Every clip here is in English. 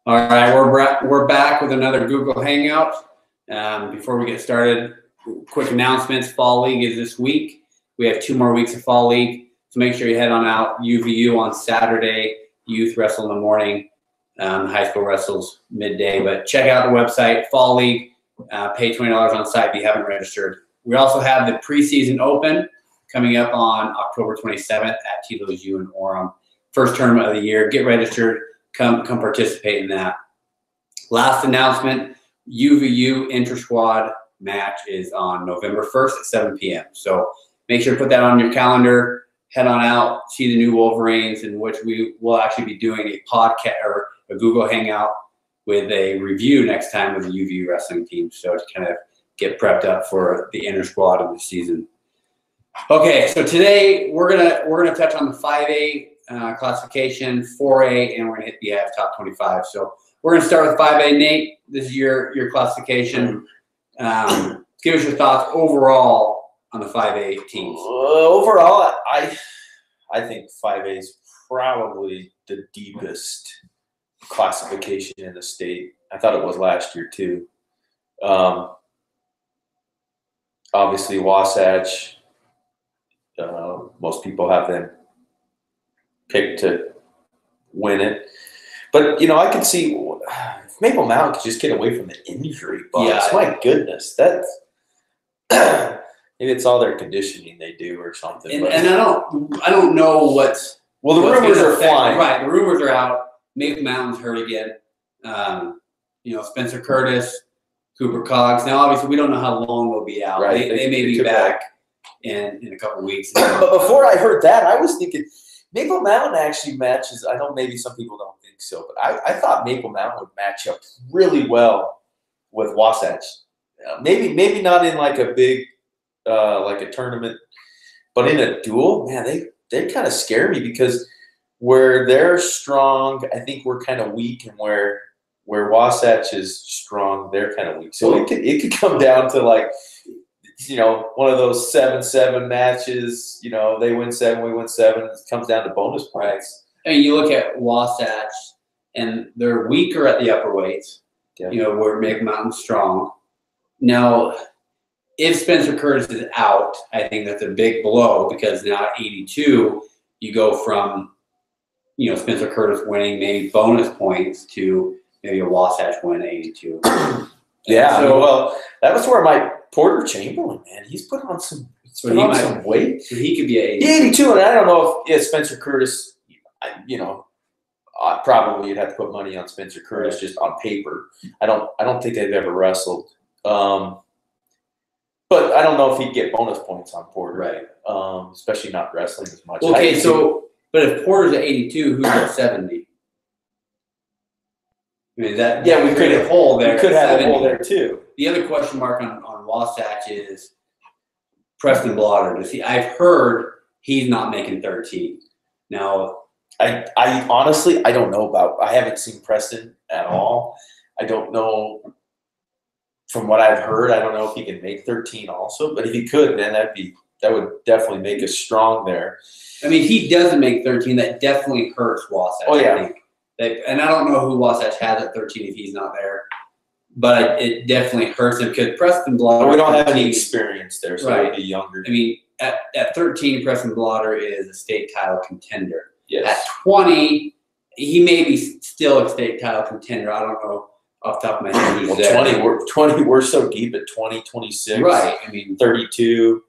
All right, we're back with another Google Hangout. Before we get started, quick announcements. Fall League is this week. We have 2 more weeks of Fall League, so make sure you head on out. UVU on Saturday, youth wrestle in the morning, high school wrestles midday. But check out the website, Fall League. Pay $20 on site if you haven't registered. We also have the preseason open coming up on October 27th at Tito's U in Orem. First tournament of the year. Get registered. Come participate in that. Last announcement, UVU inter-squad match is on November 1st at 7 p.m. So make sure to put that on your calendar. Head on out, see the new Wolverines, in which we will actually be doing a podcast or a Google Hangout with a review next time with the UVU wrestling team. So to kind of get prepped up for the inter-squad of the season. Okay, so today we're gonna touch on the 5A classification, 4A, and we're gonna hit the top 25. So we're gonna start with 5A. Nate, this is your classification. Give us your thoughts overall on the 5A teams. Overall, I think 5A is probably the deepest classification in the state. I thought it was last year too. Obviously, Wasatch. Most people have them picked to win it. But, I could see if Maple Mountain could just get away from the injury bugs. Yeah, my goodness. That's maybe it's all their conditioning they do or something. And I don't know what's – well, the rumors are flying. Right, the rumors are out. Maple Mountain's hurt again. Spencer Curtis, Cooper Cogs. Now, obviously, we don't know how long they'll be out. Right. They may be back in a couple of weeks. But before I heard that, I was thinking – Maple Mountain actually matches. I know maybe some people don't think so, but I thought Maple Mountain would match up really well with Wasatch. Maybe not in like a big like a tournament, but in a duel, man, they kind of scare me because where they're strong, I think we're kind of weak, and where Wasatch is strong, they're kind of weak. So it could come down to like, one of those 7-7 matches, they win 7, we win 7. It comes down to bonus points. I mean, you look at Wasatch, and they're weaker at the upper weights, where Maple Mountain's strong. Now, if Spencer Curtis is out, I think that's a big blow because now at 82, you go from, Spencer Curtis winning maybe bonus points to maybe a Wasatch win at 82. Yeah, so, that was where my Porter Chamberlain, man, he's put on some weight. So he could be at 82, and I don't know if Spencer Curtis, probably you'd have to put money on Spencer Curtis just on paper. I don't think they've ever wrestled. But I don't know if he'd get bonus points on Porter. Right. Especially not wrestling as much. Okay, but if Porter's at 82, who's at 70? I mean, we could have a hole there. We could have a hole there too. The other question mark on Wasatch is Preston Blotter. I've heard he's not making 13. Now, I honestly I don't know about. I haven't seen Preston at all. I don't know. From what I've heard, I don't know if he can make 13 also. But if he could, then that would definitely make us strong there. I mean, he doesn't make 13. That definitely hurts Wasatch. Oh yeah. I think. And I don't know who Wasatch has at 13 if he's not there. But it definitely hurts him because Preston Blotter. We don't have any experience there, so he'd be younger. I mean, at 13, Preston Blotter is a state title contender. Yes. At 20, he may be still a state title contender. I don't know off the top of my head. Well, 20, we're so deep at 20, 26. Right. I mean, 32,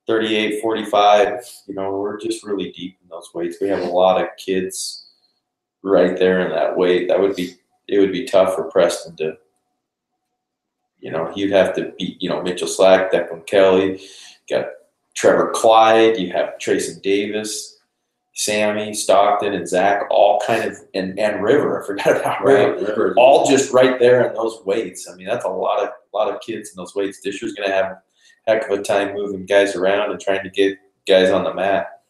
38, 45. We're just really deep in those weights. We have a lot of kids right there in that weight. It would be tough for Preston to. He'd have to beat, Mitchell Slack, Declan Kelly, got Trevor Clyde, you have Trayson Davis, Sammy, Stockton, and Zach, all kind of, and River, I forgot about River, all just right there in those weights. I mean, that's a lot of kids in those weights. Disher's going to have a heck of a time moving guys around and trying to get guys on the mat.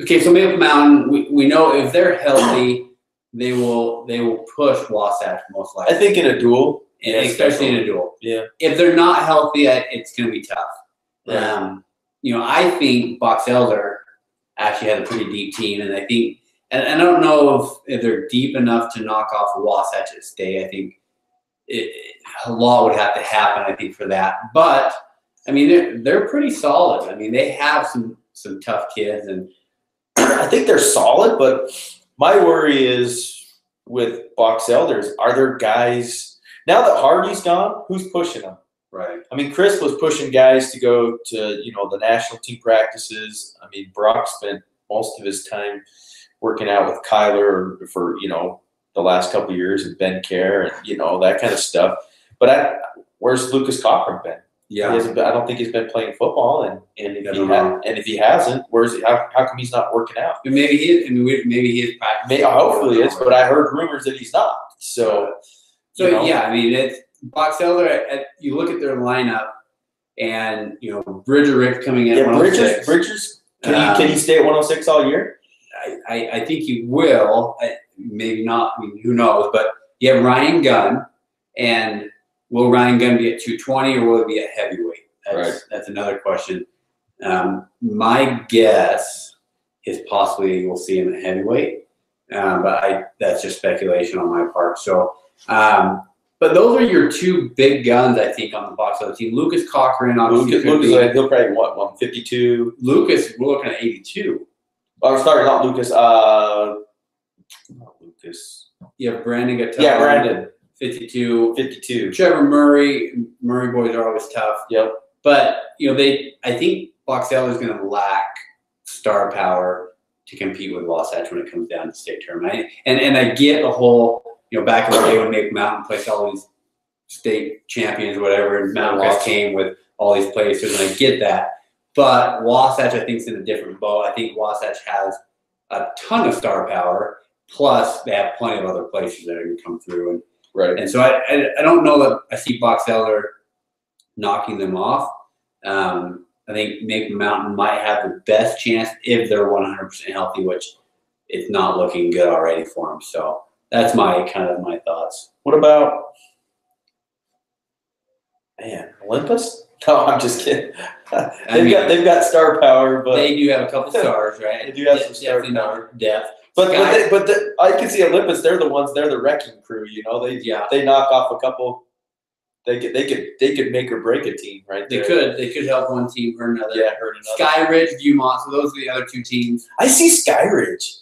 Okay, so Maple Mountain, we know if they're healthy, they will push Wasatch most likely. I think in a duel. And especially in a duel. Yeah. If they're not healthy, it's going to be tough. Right. I think Box Elder actually has a pretty deep team, and I think and I don't know if they're deep enough to knock off Wasatch at state. I think a lot would have to happen, I think, for that. But I mean, they're pretty solid. I mean, they have some tough kids, and I think they're solid. But my worry is with Box Elders, are there guys now that Hardy's gone? Who's pushing them? right. I mean, Chris was pushing guys to go to the national team practices. I mean, Brock spent most of his time working out with Kyler for the last couple of years, and Ben Care, and that kind of stuff. But where's Lucas Cochran been? Yeah. He hasn't been, I don't think he's been playing football, and if he hasn't, where's he? How come he's not working out? And maybe he is. I mean, maybe he is practicing. Hopefully he is, but I heard rumors that he's not. So yeah, I mean, it's Box Elder. You look at their lineup, and Bridger Rick coming in. Yeah, at 106. Bridgers. Can he stay at 106 all year? I think he will. Maybe not. I mean, who knows? But you have Ryan Gunn, and will Ryan Gunn be at 220 or will it be at heavyweight? That's another question. My guess is possibly we'll see him at heavyweight, but that's just speculation on my part. So, but those are your two big guns, I think, on the Box Elder team. Lucas Cochran, obviously. Lucas, he'll probably 152. Lucas, we're looking at 82. Oh, sorry, not Lucas. Not Lucas. You have Brandon Gattel. Yeah, Brandon. 52. Trevor Murray boys are always tough. Yep. But I think Box Elder is going to lack star power to compete with Wasatch when it comes down to state tournament. And I get the whole back in the day when Maple Mountain placed all these state champions or whatever, and Mountain West came with all these placers, and I get that. But Wasatch, I think, is in a different boat. I think Wasatch has a ton of star power, plus they have plenty of other places that are going to come through. And right. And so I don't know that I see Box Elder knocking them off. I think Maple Mountain might have the best chance if they're 100% healthy, which it's not looking good already for them. So that's my thoughts. What about Olympus? No, I'm just kidding. They've got star power, but they do have a couple stars, right? They do have some star power. Depth. But I can see Olympus. They're the wrecking crew. They knock off a couple. They could make or break a team, right? They could help one team hurt another. Yeah, hurt another. Sky Ridge, Viewmont. So those are the other two teams. I see Sky Ridge.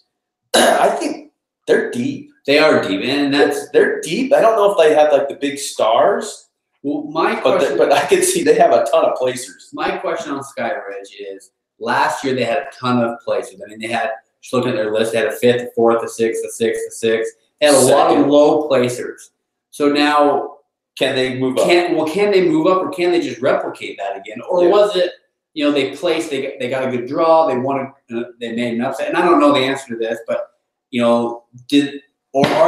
I think they're deep. They are deep, and they're deep. I don't know if they have like the big stars. Well, my question, but I can see they have a ton of placers. My question on Sky Ridge is: last year they had a ton of placers. I mean, they had, just looking at their list, they had a 5th, a 4th, a 6th, a 6th, a 6th. They had a lot of low placers. So now, can they move up? Can they move up, or can they just replicate that again? Or was it, they placed, they got a good draw, they won, they made an upset, and I don't know the answer to this, but are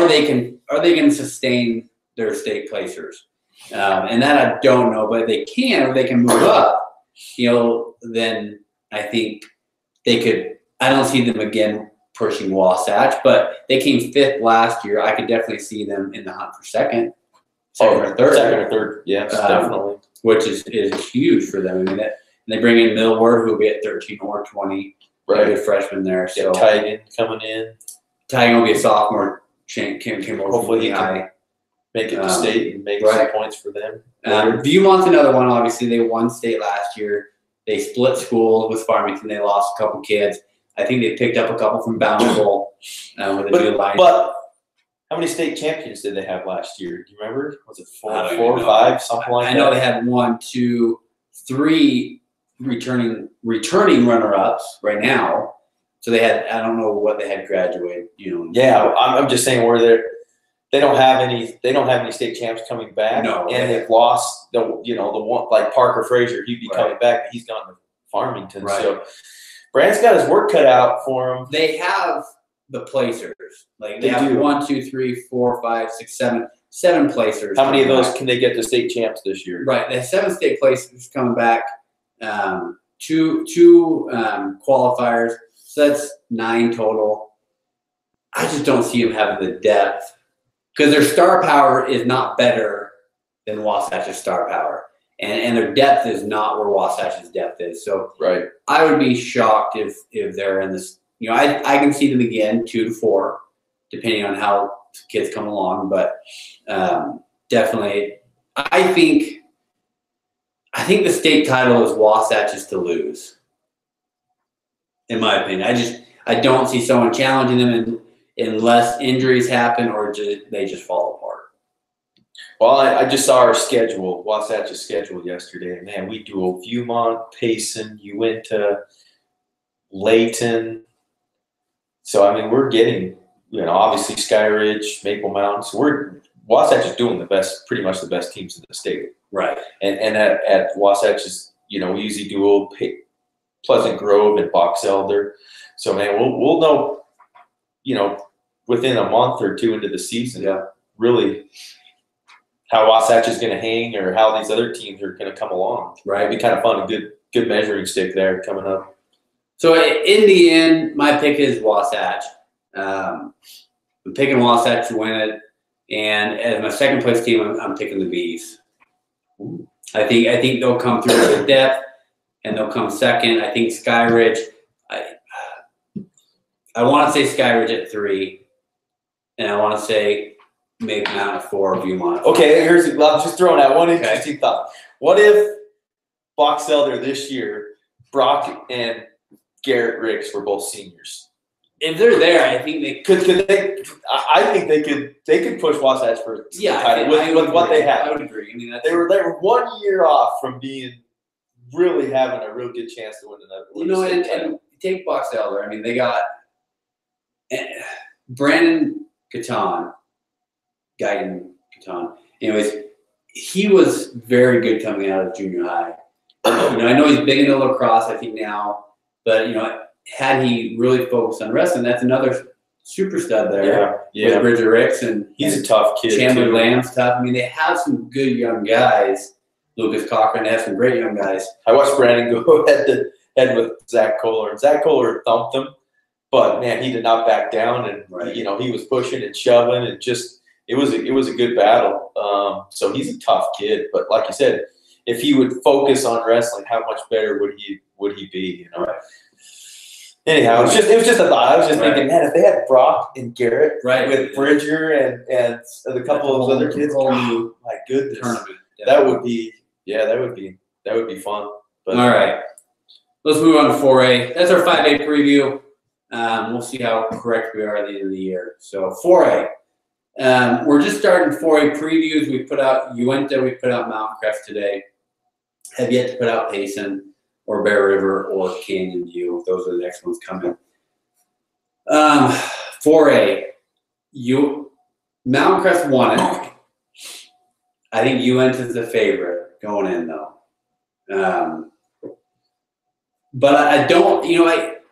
they going to sustain their state placers? And that I don't know, but if they can, or they can move up, then I think they could. I don't see them again pushing Wasatch, but they came 5th last year. I could definitely see them in the hunt for second or third. Yes, definitely. Which is huge for them. I mean, and they bring in Millward, who'll be at 13 or 20. Right, good freshman there. So Tigan coming in. Tigan will be a sophomore. Came hopefully he can make it to state and make some points for them. Viewmont's another one. Obviously, they won state last year. They split schools with Farmington. They lost a couple kids. I think they picked up a couple from Bountiful with a new line. But how many state champions did they have last year? Do you remember? Was it four or five, something like that? I know they had 1, 2, 3 returning runner-ups right now. So they had, I don't know what they had graduated. Yeah, I'm just saying they don't have any state champs coming back. No, and they've lost the one like Parker Frazier. He'd be coming back, but he's gone to Farmington. Right. So Brand's got his work cut out for him. They have the placers. Like they have 1, 2, 3, 4, 5, 6, 7 placers. How many of those can they get to state champs this year? Right, they have 7 state placers coming back. Two qualifiers. So that's 9 total. I just don't see them having the depth because their star power is not better than Wasatch's star power. And their depth is not where Wasatch's depth is. So right. I would be shocked if they're in this I can see them again 2 to 4, depending on how kids come along. But definitely, I think the state title is Wasatch's to lose. In my opinion, I don't see someone challenging them unless injuries happen or they just fall apart. Well, I just saw our schedule, Wasatch's schedule yesterday. Man, we do Viewmont, Payson, Uinta, Layton. So, I mean, we're getting, obviously Sky Ridge, Maple Mountain. So Wasatch is doing pretty much the best teams in the state. Right. And at Wasatch's, we usually do Pleasant Grove and Box Elder. So, man, we'll know, within a month or two into the season, really how Wasatch is going to hang or how these other teams are going to come along. Right. It'd be kind of fun, a good measuring stick there coming up. So in the end, my pick is Wasatch. I'm picking Wasatch to win it, and as my second place team, I'm picking the Bees. I think they'll come through with depth, and they'll come second. I think Sky Ridge. I want to say Sky Ridge at 3, and I want to say Maple Mountain at 4, Viewmont. Okay, I'm just throwing out one interesting thought. What if Box Elder this year, Brock and Garrett Ricks were both seniors? If they're there, I think they could. I think they could push Wasatch for the title with what they have. I would agree. I mean, they were 1 year off from being really having a real good chance to win another. And take Box Elder. I mean, they got Brandon Guyton. Anyways, he was very good coming out of junior high. I know he's big into lacrosse, I think now, but had he really focused on wrestling, that's another super stud there. Yeah. With Bridger Ricks and he's a tough kid. Chandler Lamb's tough. I mean, they have some good young guys. Lucas Cochran, they have some great young guys. I watched Brandon go head to head with Zach Kohler, and Zach Kohler thumped him, but man, he did not back down, and he was pushing and shoving, and just. It was a good battle. So he's a tough kid, but like you said, if he would focus on wrestling, how much better would he be? Anyhow, it was just a thought. I was just thinking, man, if they had Brock and Garrett with Bridger and a couple of those other kids, oh my goodness, tournament. That would be fun. But, all right, let's move on to 4A. That's our 5A preview. We'll see how correct we are at the end of the year. So 4A. We're just starting 4A previews. We put out Uinta, we put out Mountain Crest today. Have yet to put out Payson or Bear River or Canyon View. Those are the next ones coming. 4A, Mountain Crest won it. I think Uinta is the favorite going in though. But I don't,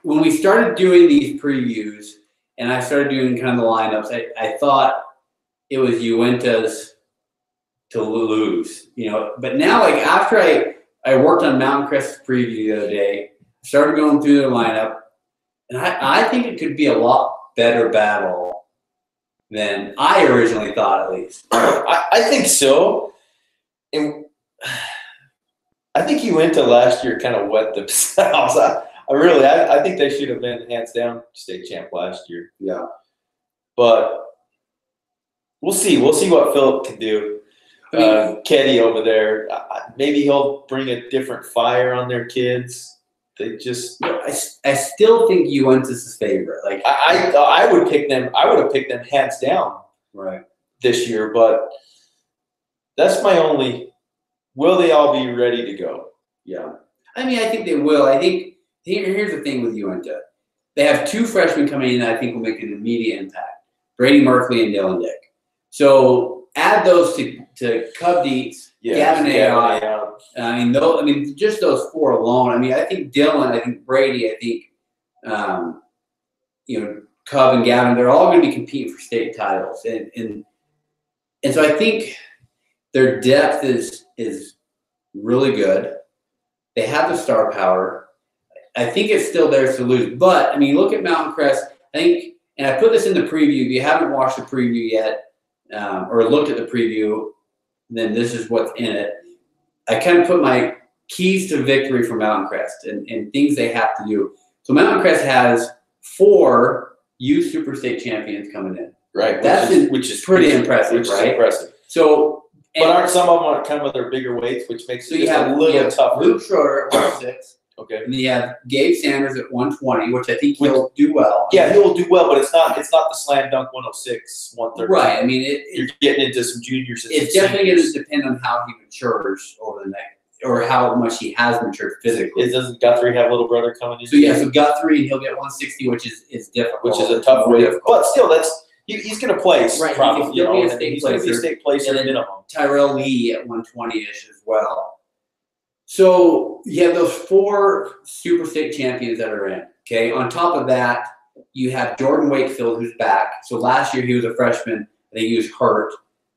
when we started doing these previews and I started doing kind of the lineups, I thought it was Uinta's to lose, But now, after I worked on Mountain Crest's preview the other day, started going through their lineup, and I think it could be a lot better battle than I originally thought, at least. I think so. And I think Uinta last year kind of wet themselves. I think they should have been hands down state champ last year. Yeah. But we'll see. We'll see what Philip can do. Keddy over there, maybe he'll bring a different fire on their kids. They just. I still think Uinta's his favorite. I would pick them. I would have picked them hands down. Right. This year, but that's my only. Will they all be ready to go? Yeah. I mean, I think they will. I think here's the thing with Uinta. They have 2 freshmen coming in that I think will make an immediate impact. Brady Merkley and Dylan Dick. So add those to Cub Dietz, Gavin AI. I mean, just those 4 alone. I mean, I think Dylan, I think Brady, I think Cub and Gavin, they're all going to be competing for state titles, and so I think their depth is really good. They have the star power. I think it's still theirs to lose. But I mean, look at Mountain Crest. I think, and I put this in the preview. If you haven't watched the preview yet or looked at the preview, then this is what's in it. I kind of put my keys to victory for Mountain Crest and things they have to do. So Mountain Crest has 4 youth super state champions coming in. Right. Which is pretty impressive, right? Impressive. So, but aren't some of them kind of their bigger weights, which makes it you have a little tougher? Luke Schroeder at 106. Okay. And then you have Gabe Sanders at 120, which I think he'll do well. Yeah, he'll do well, but it's not the slam dunk 106, 130. Right. I mean, you're getting into some juniors. It's definitely going to depend on how he matures over the next, or how much he has matured physically. Doesn't Guthrie have a little brother coming in? So Guthrie, and he'll get 160, which is difficult. Which is a tough weight. But still, he's going to place. Right. Probably, he's going to be a state placer minimum. Tyrell Lee at 120-ish as well. So you have those 4 super state champions that are in. Okay. On top of that, you have Jordan Wakefield, who's back. So last year he was a freshman. I think he was hurt.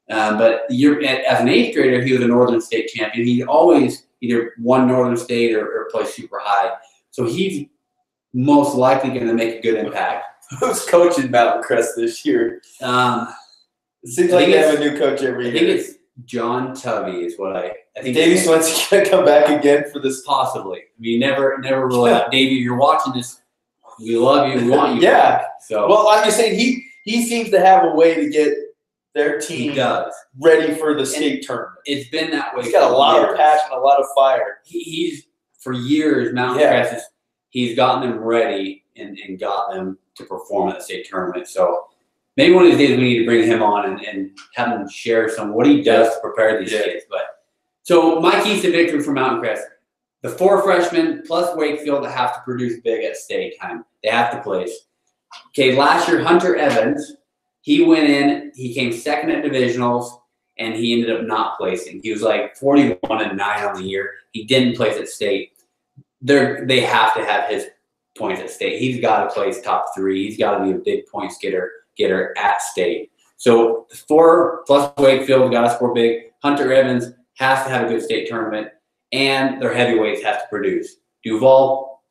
But as an 8th grader, he was a Northern State champion. He always either won Northern State or played super high. So he's most likely going to make a good impact. Who's coaching Mountain Crest this year? It seems like they have a new coach every year. I think it's John Tubby is what I think. Davey Swenson going to come back again for this? Possibly. I mean, never rule out. Davey, if you're watching this, we love you. We want you back. So. Well, I'm just saying he seems to have a way to get their team ready for the state tournament. It's been that way. He's got a lot of passion, a lot of fire. He's for years, Mountain Crest, he's gotten them ready and got them to perform at the state tournament. So maybe one of these days we need to bring him on and have him share what he does to prepare these kids. But so my keys to victory for Mountain Crest: the 4 freshmen plus Wakefield that have to produce big at state time. They have to place. Okay, last year Hunter Evans, he went in, he came 2nd at divisionals, and he ended up not placing. He was like 41-9 on the year. He didn't place at state. They have to have his points at state. He's got to place top 3. He's got to be a big points getter at state. So 4 plus Wakefield got to score big. Hunter Evans has to have a good state tournament, and their heavyweights have to produce. Duval,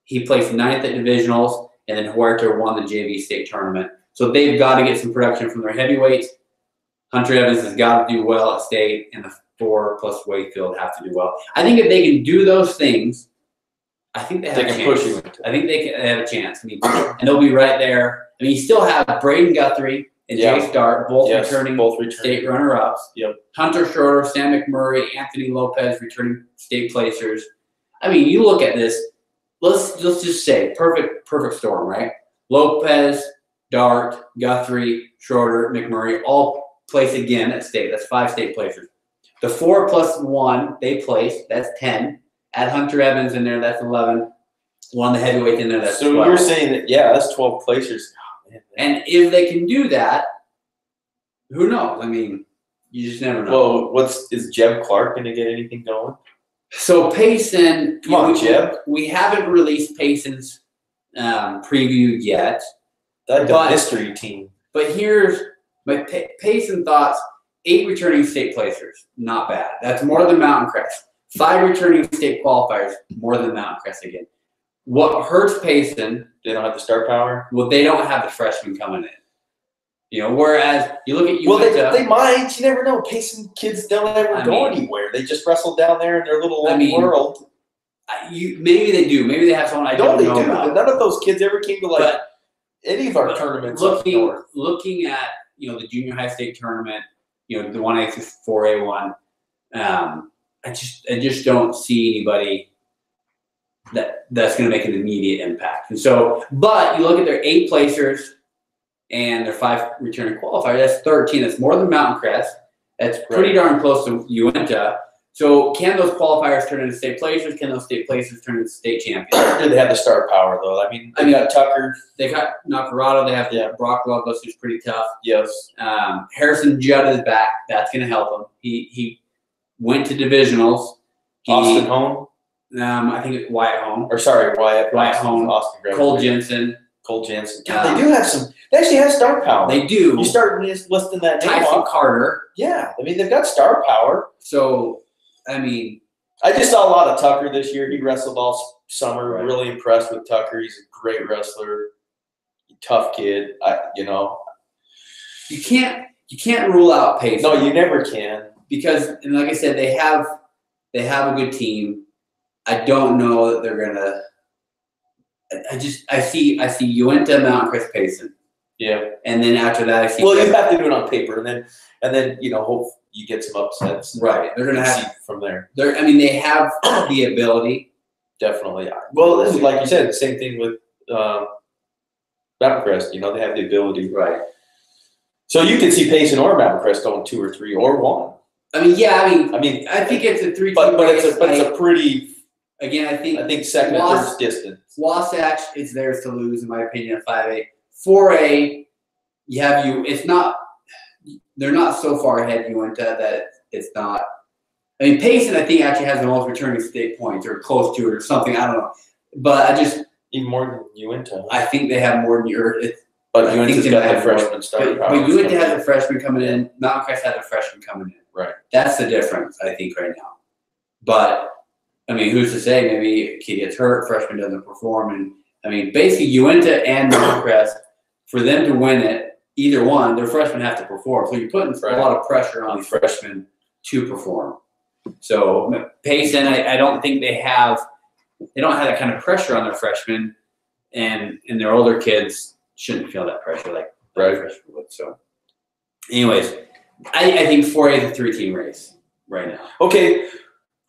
he placed 9th at divisionals, and then Huerta won the JV state tournament. So they've got to get some production from their heavyweights. Hunter Evans has got to do well at state, and the 4 plus Wakefield have to do well. I think if they can do those things, I think they have a chance. Push you. I think they have a chance. I mean, and they'll be right there. I mean, you still have Braden Guthrie and Jay Stark, both returning state runner-ups. Yep. Hunter Schroeder, Sam McMurray, Anthony Lopez returning state placers. I mean, you look at this. Let's just say perfect storm, right? Lopez, Dart, Guthrie, Schroeder, McMurray all place again at state. That's 5 state placers. The 4 plus 1 they place. That's 10. Add Hunter Evans in there. That's 11. One of the heavyweights in there. That's 12. So you're saying that that's 12 placers. Oh, man. And if they can do that, who knows? I mean, you just never know. Well, is Jeb Clark going to get anything going? So Payson, come on, Jeb. We haven't released Payson's preview yet. That's a mystery team. But here's my Payson thoughts: 8 returning state placers, not bad. That's more than Mountain Crest. 5 returning state qualifiers, more than Mountain Crest again. What hurts Payson? They don't have the star power. Well, they don't have the freshmen coming in. You know, whereas you look at they might. You never know. Payson kids don't ever go anywhere. They just wrestle down there in their little world. Maybe they do. Maybe they have someone I don't know about. None of those kids ever came to any of our tournaments. Looking at the junior high state tournament, the 1A through 4A1, I just don't see anybody that's going to make an immediate impact. And so, but you look at their 8 placers and their 5 returning qualifiers. That's 13. That's more than Mountain Crest. That's pretty darn close to Uinta. So can those qualifiers turn into state placers? Can those state placers turn into state champions? Do they have the star power, though? I mean, they got Tucker. They got Nacarado. They have Brock Lovelace, who's pretty tough. Yes. Harrison Judd is back. That's going to help him. He went to divisionals. Austin Hone? I think it's Wyatt Hone. Wyatt Hone. Austin Cole Jensen. God, they do have some. They actually have star power. They do. You start listing that name Tyson off. Carter. Yeah, I mean they've got star power. So, I mean, I just saw a lot of Tucker this year. He wrestled all summer. Right. Really impressed with Tucker. He's a great wrestler. Tough kid. You can't rule out Payson. No, you never can. Because, and like I said, they have a good team. I don't know that they're gonna. I see Uinta, Mountain Crest, Payson. Yeah. And then after that, I see. Well, you have to do it on paper, and then hope you get some upsets. Right. They're gonna have from there. They have the ability. Definitely. Well, this is like you said, the same thing with Mountain Crest. They have the ability. Right. So you could see Payson or Mountain Crest going 2 or 3 or 1. I think it's a 3-team but race. it's a pretty. Again, I think second and third distance. Wasatch is theirs to lose, in my opinion. 5A, 4A, it's not. They're not so far ahead, Uinta, that it's not. I mean, Payson, I think, actually has the most returning state points, or close to it, or something. I don't know, but even more than Uinta. I think they have more than But Uinta's got the freshman starting. But Uinta has a freshman coming in. Mountain Crest has a freshman coming in. Right. That's the difference, I think, right now. But I mean, who's to say? Maybe a kid gets hurt, freshman doesn't perform, and I mean, basically, Uinta and Mountain Crest, for them to win it, either one, their freshmen have to perform. So you're putting a lot of pressure on these freshmen to perform. So Payson, I don't think they don't have that kind of pressure on their freshmen, and their older kids shouldn't feel that pressure like freshmen would. So, anyways, I think 4A is a 3-team race right now. Okay.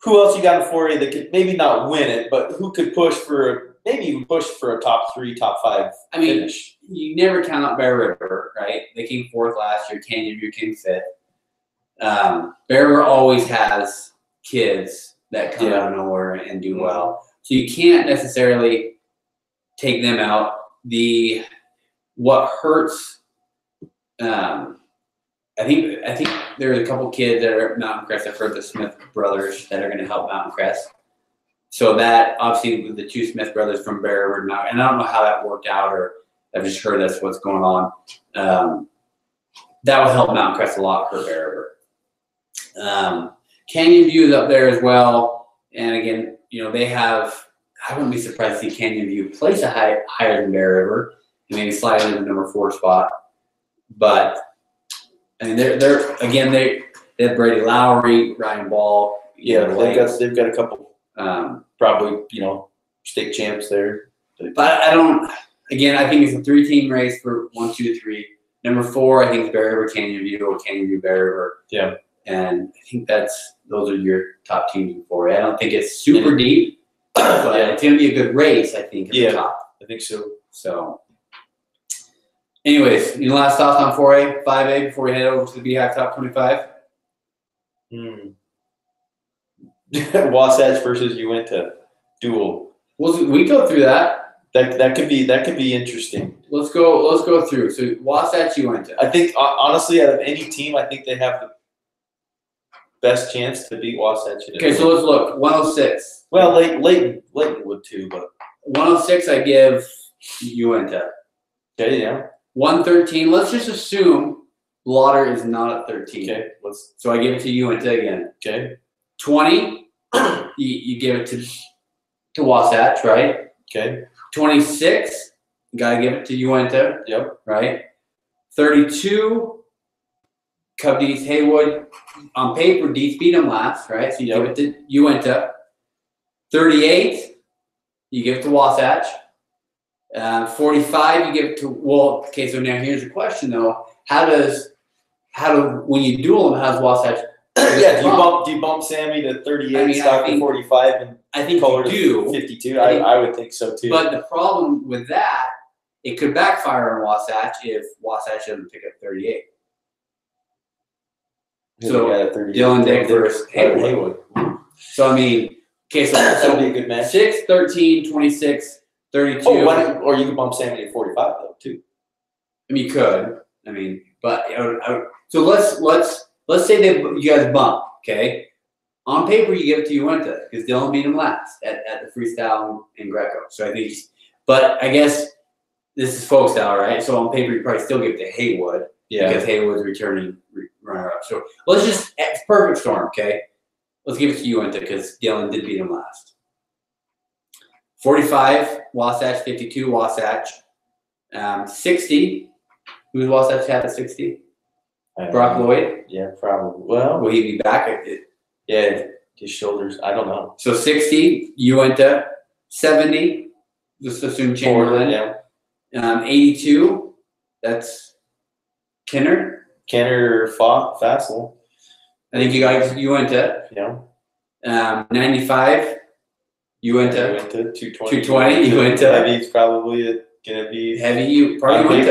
Who else you got in 4A that could maybe not win it, but who could push for a top 3, top 5 finish? You never count out Bear River, right? They came 4th last year. Canyon View came 5th. Bear River always has kids that come out of nowhere and do well, so you can't necessarily take them out. What hurts. I think there's a couple kids that are at Mountain Crest. I've heard the Smith brothers that are going to help Mountain Crest. So that, obviously, with the 2 Smith brothers from Bear River now, and I don't know how that worked out, or I've just heard that's what's going on. That will help Mountain Crest a lot for Bear River. Canyon View is up there as well. And again, they have, I wouldn't be surprised to see Canyon View place higher than Bear River, and maybe slide into the number 4 spot. But I mean, they have Brady Lowry, Ryan Ball. Yeah, they've got a couple, probably state champs there. But I don't. Again, I think it's a 3-team race for 1, 2, 3. Number 4, I think is Bear River, Canyon View, or Canyon View, Bear River. Yeah, and I think those are your top teams in 4A. I don't think it's super deep, but it's going to be a good race. I think. At the top. I think so. So. Anyways, any last thoughts on 4A, 5A before we head over to the Beehive Top 25? Wasatch versus Uinta duel. We go through that. That could be interesting. Let's go through. So Wasatch, Uinta. I think honestly, out of any team, I think they have the best chance to beat Wasatch. Okay, so let's look. 106. Well, Layton would too, but 106, I give Uinta. Okay, yeah. 113. Let's just assume Lauder is not at 13. Okay, so I give it to Uinta again. Okay. 20. you give it to Wasatch, right? Okay. 26. You gotta give it to Uinta. Yep. Right. 32. Cub Deets Haywood. On paper, Deets beat them last, right? So you give it to Uinta. 38. You give it to Wasatch. 45, you give it to, okay, so now here's the question though. When you duel them, how's Wasatch? Do you bump Sammy to 38, stock to 45, and I think Kohler you do. To 52? I would think so too. But the problem with that, it could backfire on Wasatch if Wasatch doesn't pick up 38. So Dylan Dick versus Haywood. So I mean, okay, so that'll be a good match. 6, 13, 26. 32. Or you could bump Sammy to 45 though too. I mean, you could. I mean, but so let's say that you guys bump. Okay, on paper you give it to Uinta because Dylan beat him last at the freestyle and Greco. So I think, but I guess this is folk style, right? So on paper you probably still give it to Haywood because Haywood's returning runner up. So it's perfect storm. Okay, let's give it to Uinta because Dylan did beat him last. 45, Wasatch. 52, Wasatch. 60, who's Wasatch had at 60? Brock Lloyd? Yeah, probably. Well, will he be back? Yeah, his shoulders. I don't know. So 60, Uinta. 70, Just assume Chamberlain. Yeah. 82, that's Kenner. Kenner Fassel. I think you went to. Yeah. 95, you went to. 220. 220, you went to. Heavy's probably gonna be heavy. You probably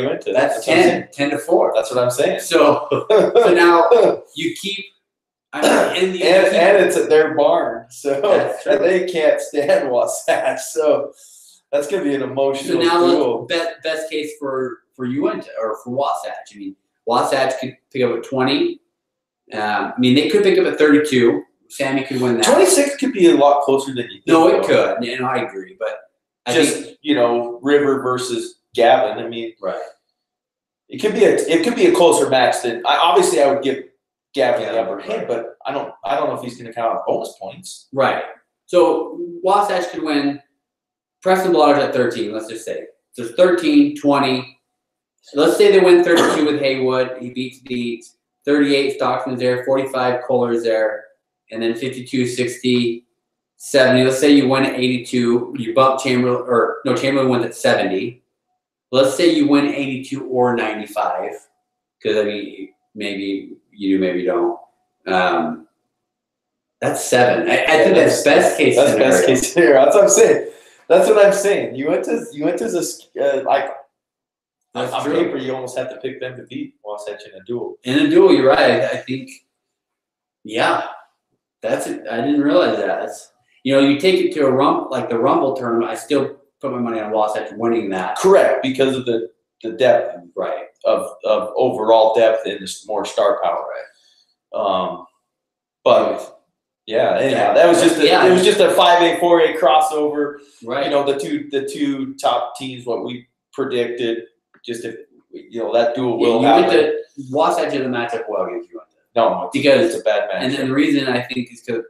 went to. That's 10 to 4. That's what I'm saying. So now you keep. And it's at their barn, so they can't stand Wasatch. So that's gonna be an emotional duel. Best case for Uinta or for Wasatch. I mean, Wasatch could pick up a 20. I mean, they could pick up a 32. Sammy could win that. 26 could be a lot closer than you think. No, it could. And I agree, but I think, River versus Gavin. I mean, right. It could be a closer match than. Obviously, I would give Gavin the upper hand, but I don't know if he's going to count on bonus points. Right. So Wasatch could win. Preston Blodge at 13. Let's just say so. 13, 20. Let's say they win 32 with Haywood. He beats Deeds. 38 Stockton's there. 45 Kohler's there, and then 52, 60, 70. Let's say you win at 82. You bump Chamberlain, Chamberlain wins at 70. Let's say you win 82 or 95, because I mean maybe you do, maybe you don't. That's 7. I think that's best case scenario. That's best case scenario. That's what I'm saying. That's what I'm saying. Uinta's like on paper, you almost have to pick them to beat Wasatch in a duel. In a duel, you're right. I think, yeah, that's it. I didn't realize that. That's, you take it to a the Rumble tournament. I still put my money on Wasatch winning that. Correct, because of the depth, right, of overall depth and the more star power, right. But yeah, anyhow, that was just it was just a 5A 4A crossover. Right. The two top teams, what we predicted. Just if that duel will happen. Wasatch didn't match up well against Uinta. No, because it's a bad match. And then the reason I think is because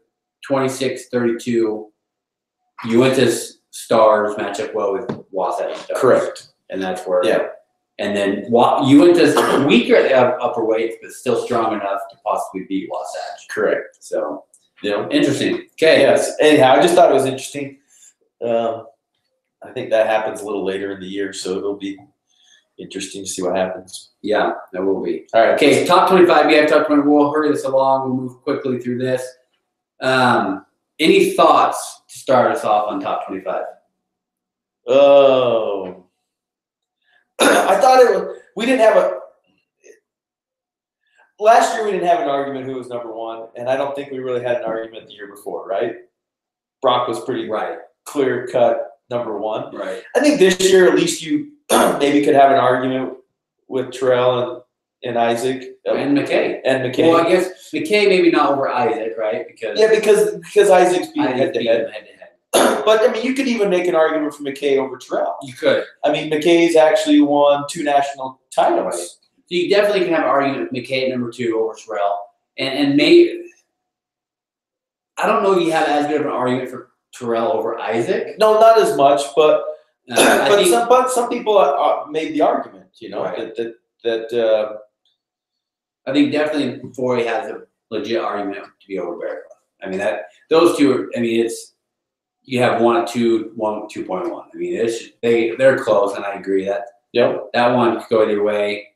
26-32, Uinta's stars match up well with Wasatch stars. Correct. And that's where. Yeah. And then Uinta's weaker at the upper weights, but still strong enough to possibly beat Wasatch. Correct. So, interesting. Okay. Yes. Anyhow, I just thought it was interesting. I think that happens a little later in the year, so it'll be interesting to see what happens. Yeah, that will be. All right. Okay, top 25. We have top 20. We'll hurry this along. We'll move quickly through this. Any thoughts to start us off on top 25? Oh. I thought we didn't have last year we didn't have an argument who was number one, and I don't think we really had an argument the year before, right? Brock was pretty clear-cut number one. Right. I think this year at least you maybe could have an argument with Terrell and Isaac. And McKay. Well, I guess McKay maybe not over Isaac, right? Because Isaac's being head-to-head. But, I mean, you could even make an argument for McKay over Terrell. You could. I mean, McKay's actually won 2 national titles. Right. So you definitely can have an argument with McKay at number 2 over Terrell. And maybe – I don't know if you have as good of an argument for Terrell over Isaac. No, not as much, but some people made the argument, right. that I think definitely Forey has a legit argument to be over Bearcliff. I mean, those two – I mean, it's – you have 1 at 2, 1 at 2.1. I mean, they're close, and I agree that that one could go either way.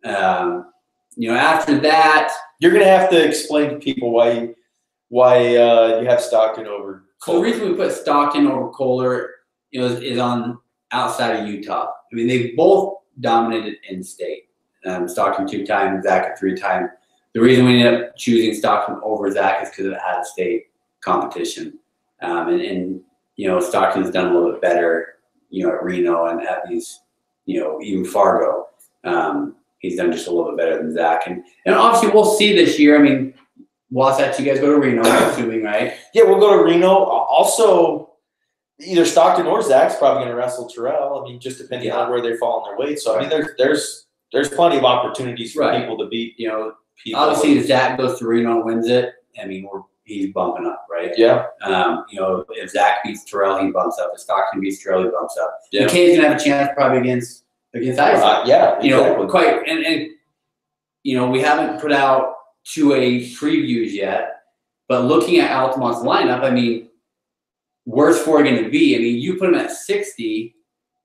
After that, you're going to have to explain to people why you have Stockton over Kohler. So the reason we put Stockton over Kohler, is on outside of Utah. I mean, they both dominated in state. Stockton 2 times, Zach 3 times. The reason we ended up choosing Stockton over Zach is because of out-of-state competition. Stockton's done a little bit better, at Reno and at these, even Fargo. He's done just a little bit better than Zach. And obviously we'll see this year. I mean, Wasatch, you guys go to Reno, I'm assuming, right? Yeah, we'll go to Reno. Also, either Stockton or Zach's probably going to wrestle Terrell. I mean, just depending on where they fall in their weight. So, I mean, there's plenty of opportunities for people to beat, people. Obviously, if Zach goes to Reno and wins it, I mean, he's bumping up, right? Yeah. If Zach beats Terrell, he bumps up. If Stockton beats Terrell, he bumps up. Yeah. McKay's gonna have a chance probably against Isaac. Yeah, exactly. Quite and we haven't put out 2A previews yet, but looking at Altamont's lineup, I mean, where's Foy going to be? I mean, you put him at 60,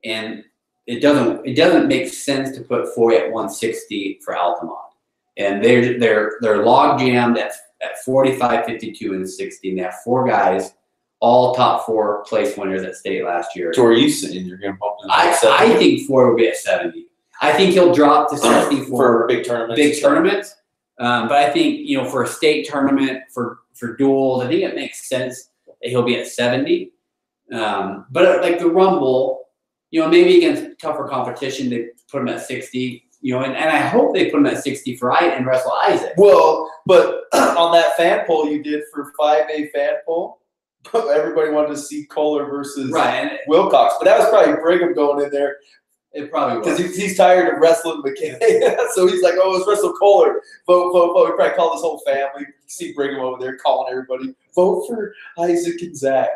and it doesn't make sense to put Foy at 160 for Altamont. And they're log jammed at 45, 52, and 60. And they have 4 guys, all top 4 place winners at state last year. So are you saying you're going to bump him? I think Foy will be at 70. I think he'll drop to 60 for big tournaments. Big tournaments. But I think, for a state tournament, for duels, I think it makes sense that he'll be at 70. But like the Rumble, maybe against tougher competition, they put him at 60. And I hope they put him at 60 for and wrestle Isaac. Well, but on that fan poll you did for 5A fan poll, everybody wanted to see Kohler versus Wilcox. But that was probably Brigham going in there. It probably was. Because he's tired of wrestling McKay. So he's like, oh, let's wrestle Kohler. Vote, vote, vote. He probably called his whole family. You see Brigham over there calling everybody, vote for Isaac and Zach.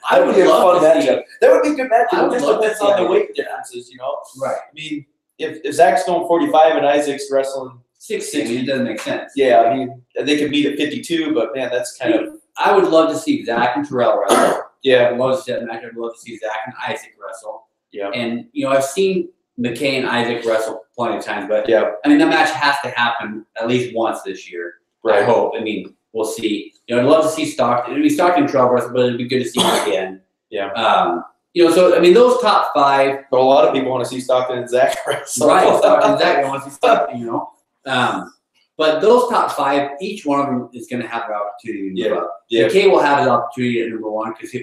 I would love to see. That would be a good matchup. It just depends on the weight differences, Right. I mean, if Zach's going 45 and Isaac's wrestling 60, it doesn't make sense. Yeah, I mean, they could meet at 52, but man, that's kind of. I would love to see Zach and Terrell wrestle. Yeah. I'd love to see that match. I'd love to see Zach and Isaac wrestle. Yeah. And, I've seen McKay and Isaac wrestle plenty of times, but yeah, I mean, that match has to happen at least once this year. Right. I hope. I mean, we'll see. I'd love to see Stockton. It'd be Stockton and Terrell wrestle, but it'd be good to see him again. Yeah. So I mean, those top 5. But a lot of people want to see Stockton and Zach wrestle. Right, Stockton and Zach want to see Stockton. But those top 5, each one of them is going to have an opportunity to move up. Yeah. McKay will have his opportunity at number 1 because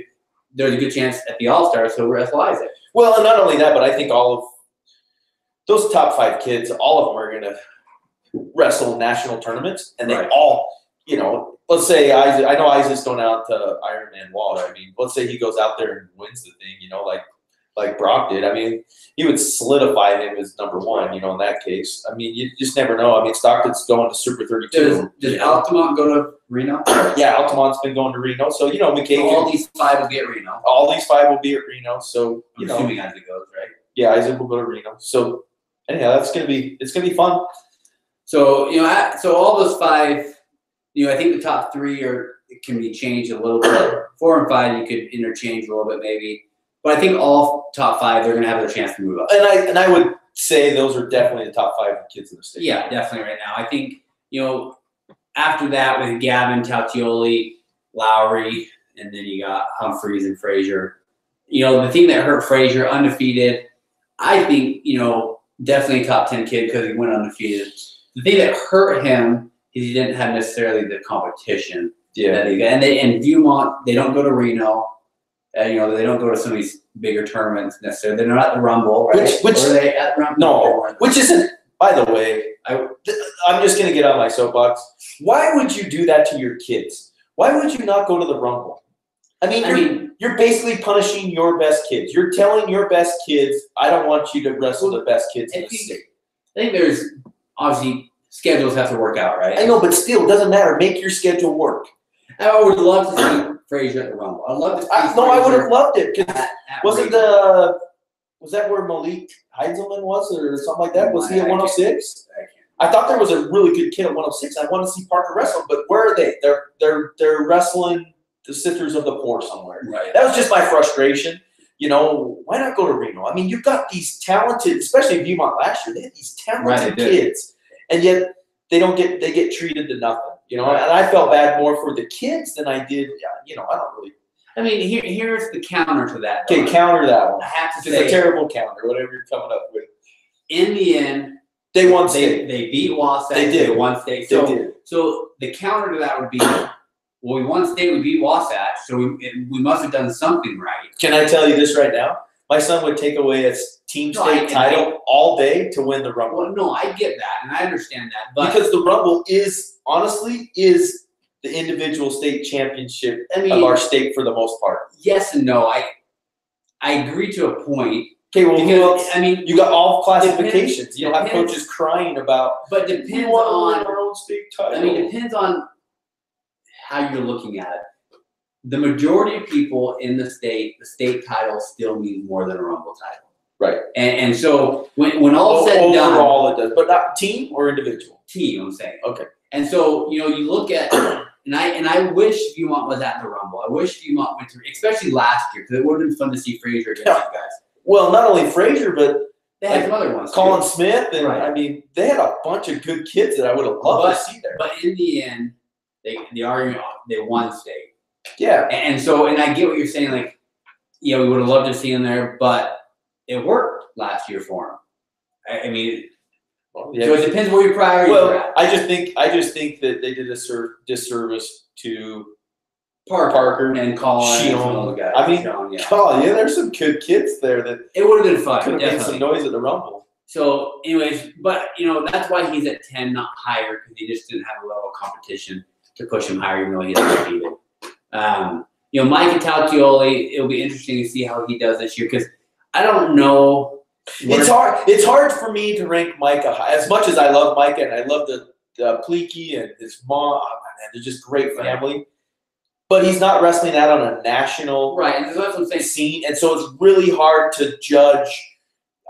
there's a good chance at the All-Stars he'll wrestle Isaac. Well, and not only that, but I think all of those top 5 kids, all of them are going to wrestle national tournaments, and they all, let's say Isaac. I know Isaac's going out to Ironman Walsh. I mean, let's say he goes out there and wins the thing, like Brock did. I mean, he would solidify him as number 1, in that case. I mean, you just never know. I mean, Stockton's going to Super 32. Does Altamont go to Reno? Yeah, Altamont's been going to Reno. So, McKay. So all these 5 will be at Reno. All these 5 will be at Reno. So, I'm assuming Isaac goes, right? Yeah, Isaac will go to Reno. So, anyhow, it's gonna be fun. So, so all those 5, I think the top 3 can be changed a little bit. 4 and 5 you could interchange a little bit maybe. But I think all top 5, they're going to have their chance to move up. And I would say those are definitely the top 5 kids in the state. Yeah, definitely right now. I think, after that with Gavin, Tautioli, Lowry, and then you got Humphreys and Frazier. The thing that hurt Frazier, undefeated, I think, definitely a top 10 kid because he went undefeated. The thing that hurt him is he didn't have necessarily the competition. Yeah. That he got. And Viewmont, they don't go to Reno. They don't go to some of these bigger tournaments necessarily. They're not at the Rumble, right? Which or are they at the Rumble? No, which isn't. By the way, I'm just going to get on my soapbox. Why would you do that to your kids? Why would you not go to the Rumble? I mean, you're basically punishing your best kids. You're telling your best kids, I don't want you to wrestle the best kids in the state. I think there's obviously schedules have to work out, right? I know, but still, it doesn't matter. Make your schedule work. I would love to see Frazier at the Rumble. I'd love to see I would have loved it. Was that where Malik Heidzelman was or something like that? Was he at 106? I thought there was a really good kid at 106. I want to see Parker wrestle, but where are they? They're wrestling the Sisters of the Poor somewhere. Right. That was just my frustration. Why not go to Reno? I mean, you've got these talented, especially Viewmont last year, they had these talented kids, and yet they get treated to nothing. And I felt bad more for the kids than I did. I don't really. I mean, here's the counter to that. Okay, counter that one. I have to say, it's a terrible counter, whatever you're coming up with. In the end, they won state. They beat Wasatch. They did. They won state. They did. So the counter to that would be, well, we won state, we beat Wasatch, so we must have done something right. Can I tell you this right now? My son would take away a team state title all day to win the Rumble. Well, no, I get that, and I understand that. But because the Rumble is the individual state championship of our state for the most part. Yes and no. I agree to a point. Okay, well, who else? I mean, you got all classifications. You don't have coaches crying about. But depends we want to on win our own state title. I mean, it depends on how you're looking at it. The majority of people in the state title still means more than a Rumble title. Right. And so when all said and done, overall it does, but not team or individual. Team, I'm saying. Okay. And so you look at And I wish Viewmont was at the Rumble. I wish Viewmont went through, especially last year, because it would have been fun to see Fraser against these guys. Well, not only Fraser, but they had some other ones. Colin Smith, and right. I mean, they had a bunch of good kids that I would have loved to see there. But in the end, they won state. Yeah. And so, and I get what you're saying. Like, yeah, we would have loved to see him there, but it worked last year for him. I mean, so it depends where your priorities are at. I just think that they did a disservice to Parker and Colin and all the guys. I mean, Sean, there's some good kids there that it would have been fun. Could have made some noise at the Rumble. So, anyways, but that's why he's at 10, not higher, because he just didn't have a level of competition to push him higher, even though he has competed. Micah Talchioli, it'll be interesting to see how he does this year, because I don't know. It's hard for me to rank Micah high. As much as I love Micah and I love the Pleaky and his mom, man, they're just great family. But he's not wrestling out on a national and that's what I'm saying. Scene, and so it's really hard to judge.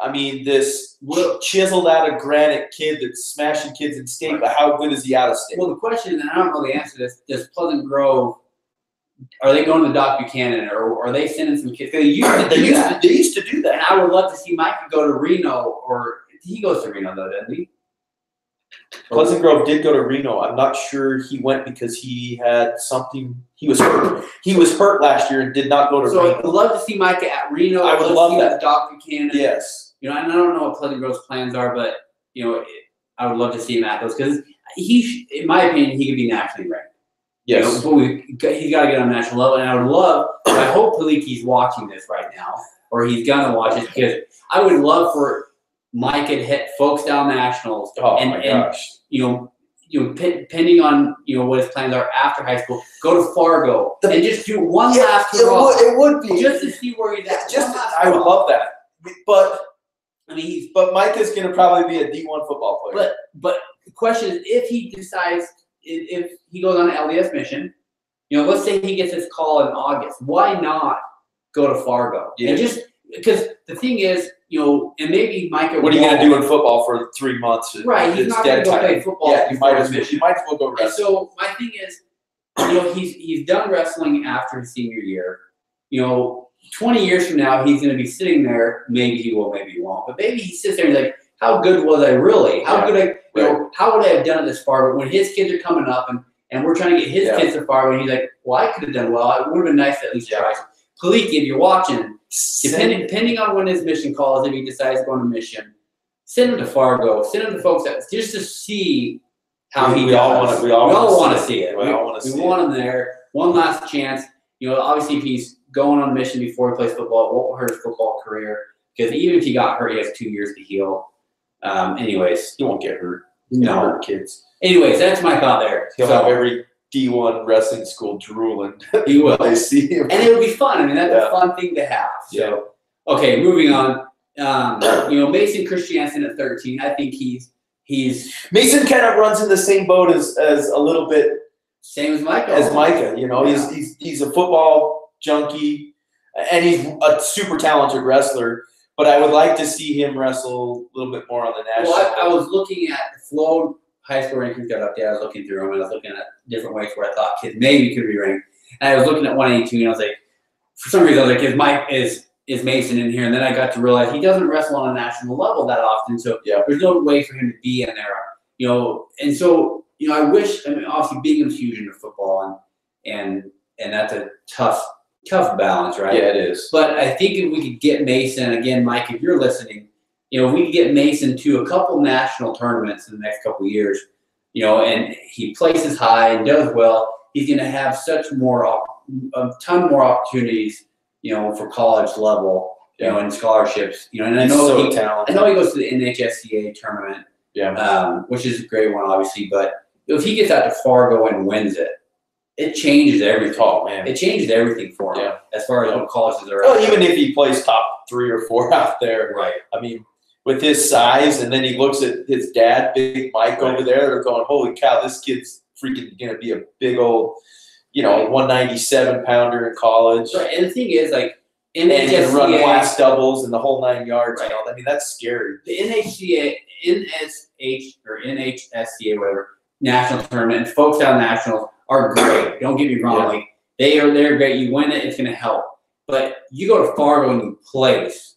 I mean, this chiseled out of granite kid that's smashing kids in state, but how good is he out of state? Well, the question, and I don't know the answer to this, does Pleasant Grove, are they going to Doc Buchanan, or are they sending some kids? They used to do that. And I would love to see Mike go to Reno, or he goes to Reno, though, doesn't he? Pleasant Grove did go to Reno. I'm not sure he went because he had something. He was hurt. He was hurt last year and did not go to Reno. So I'd love to see Micah at Reno. I would love that. Doc Buchanan. Yes. And I don't know what Pleasant Grove's plans are, but I would love to see him at those, because in my opinion, he could be nationally ranked. Yes. But he's got to get on a national level, and I hope Paliki's watching this right now, or he's gonna watch it, because I would love for Micah to hit Folkstyle Nationals. Oh my gosh. Depending on what his plans are after high school, go to Fargo and just do one last hurrah. It would be just to see where he's at. I would love that, but I mean, Micah's going to probably be a D1 football player. But the question is, if he decides, if he goes on an LDS mission, let's say he gets his call in August, why not go to Fargo? Yeah. And just because the thing is, and maybe Micah. What are you going to do in football for 3 months? Right, he's not going to go play football. Yeah, you might as well go wrestle. So my thing is, he's done wrestling after his senior year. 20 years from now, he's going to be sitting there. Maybe he will, maybe he won't. But maybe he sits there and he's like, how good was I really? How how would I have done it this far? But when his kids are coming up and we're trying to get his kids so far, when he's like, well, I could have done well. It would have been nice to at least try. Paliki, if you're watching, depending on when his mission calls, if he decides to go on a mission, send him to Fargo, send him to folks just to see how he does. We all want to see it. We want him there. One last chance. Obviously, if he's going on a mission before he plays football, it won't hurt his football career, because even if he got hurt, he has 2 years to heal. Anyways, he won't get hurt. No hurt kids. Anyways, that's my thought there. He'll have every D1 wrestling school drooling. He will. They see him, and it would be fun. I mean, that's a fun thing to have. So, okay, moving on. Mason Christiansen at 13. I think he's Mason kind of runs in the same boat as a little bit. Same as Micah. He's a football junkie, and he's a super talented wrestler. But I would like to see him wrestle a little bit more on the national. Well, I was looking at the Flow high school rankings got up there. I was looking through them, and I was looking at different ways where I thought kids maybe could be ranked. And I was looking at 182, and I was like, for some reason, I was like, is Mason in here? And then I got to realize he doesn't wrestle on a national level that often, so there's no way for him to be in there. And so I wish. I mean, obviously, being a fusion of football and that's a tough balance, right? Yeah, it is. But I think if we could get Mason, again, Mike, if you're listening, if we could get Mason to a couple national tournaments in the next couple of years, and he places high and does well, he's going to have a ton more opportunities, for college level, and scholarships, and I know he goes to the NHSCA tournament, which is a great one, obviously. But if he gets out to Fargo and wins it, it changes everything. Oh, man. It changes everything for him as far as what colleges are. Well, even if he plays top 3 or 4 out there, right? I mean, with his size, and then he looks at his dad, Big Mike, over there. They're going, "Holy cow, this kid's freaking gonna be a big old, 197-pounder in college." Right, and the thing is, like, and he can run class doubles and the whole 9 yards. Right. I mean, that's scary. The NHSCA, whatever, national tournament, and Folkstyle Nationals are great. Don't get me wrong. Yeah. Like they're great. You win it, it's going to help. But you go to Fargo and you place.